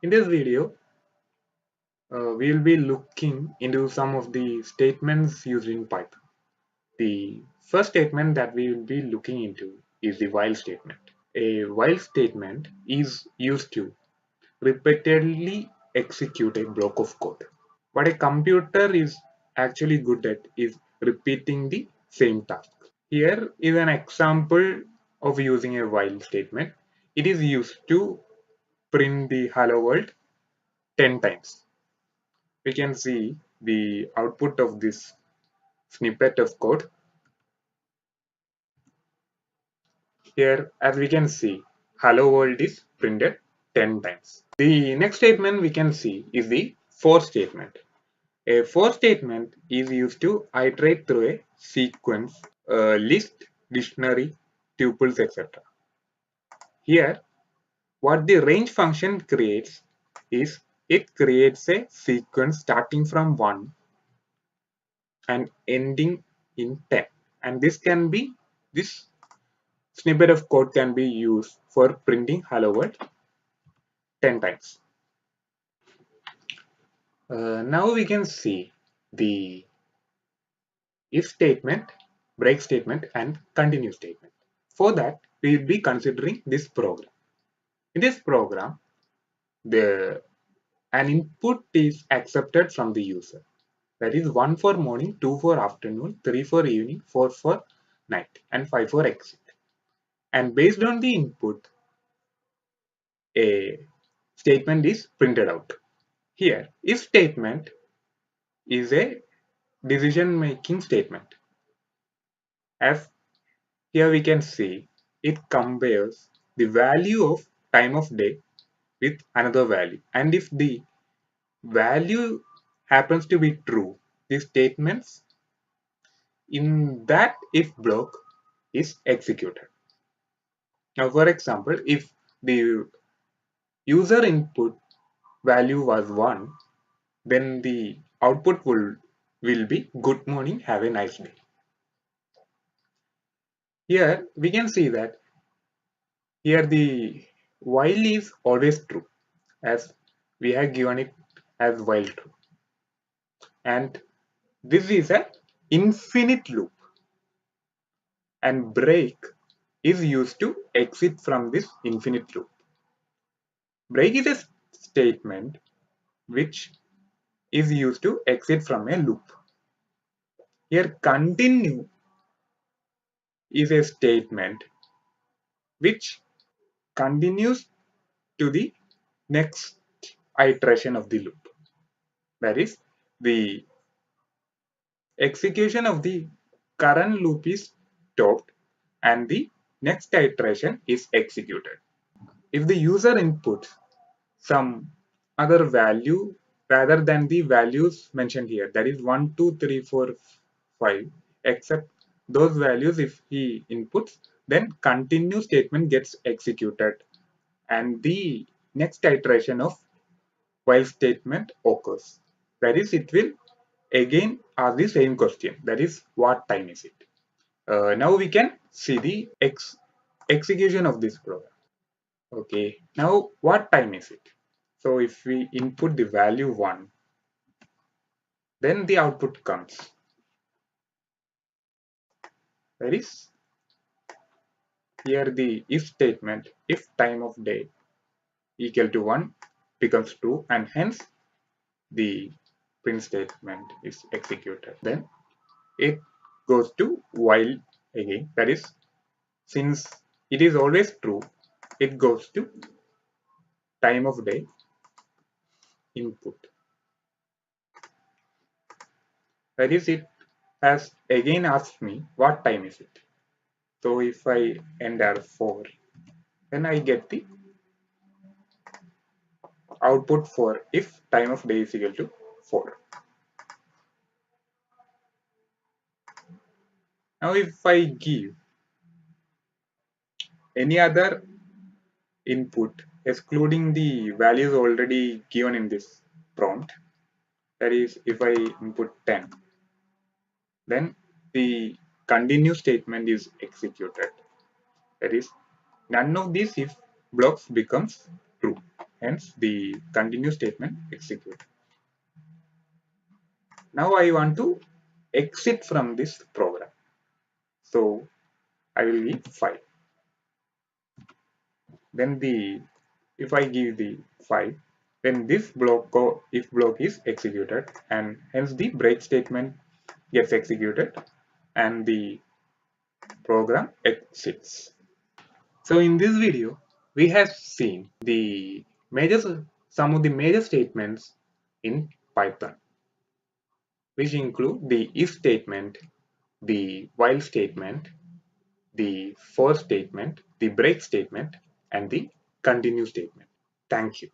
In this video, we'll be looking into some of the statements used in Python. The first statement that we will be looking into is the while statement. A while statement is used to repeatedly execute a block of code. What a computer is actually good at is repeating the same task. Here is an example of using a while statement. It is used to print the hello world 10 times. We can see the output of this snippet of code. Here, as we can see, hello world is printed 10 times. The next statement we can see is the for statement. A for statement is used to iterate through a sequence, list, dictionary, tuples, etc. Here, what the range function creates is it creates a sequence starting from 1 and ending in 10, and this snippet of code can be used for printing hello world 10 times. Now we can see the if statement, break statement, and continue statement. For that, we will be considering this program. In this program, an input is accepted from the user. That is 1 for morning, 2 for afternoon, 3 for evening, 4 for night, and 5 for exit. And based on the input, a statement is printed out. Here, if statement is a decision making statement. As here we can see, it compares the value of time of day with another value. And if the value happens to be true, the statements in that if block is executed. Now, for example, if the user input value was 1, then the output will be good morning, have a nice day. Here we can see that here the while is always true, as we have given it as while true, and this is an infinite loop, and break is used to exit from this infinite loop. Break is a statement which is used to exit from a loop. Here continue is a statement which continues to the next iteration of the loop. That is, the execution of the current loop is stopped and the next iteration is executed. If the user inputs some other value rather than the values mentioned here, that is 1, 2, 3, 4, 5, except those values if he inputs, then continue statement gets executed and the next iteration of while statement occurs. That is, it will again ask the same question, that is, what time is it? Now we can see the execution of this program. Okay, now what time is it? So if we input the value 1, then the output comes. That is, here the if statement, if time of day equal to 1 becomes true, and hence the print statement is executed. Then it goes to while again. That is, since it is always true, it goes to time of day input. That is, it has again asked me what time is it. So if I enter 4, then I get the output for if time of day is equal to 4. Now if I give any other input excluding the values already given in this prompt, that is, if I input 10, then the continue statement is executed. That is, none of these if blocks becomes true. hence the continue statement execute. Now I want to exit from this program. So I will give 5. Then if I give the 5, then this if block is executed, and hence the break statement gets executed and the program exits. So in this video, we have seen some of the major statements in Python, which include the if statement, the while statement, the for statement, the break statement, and the continue statement. Thank you.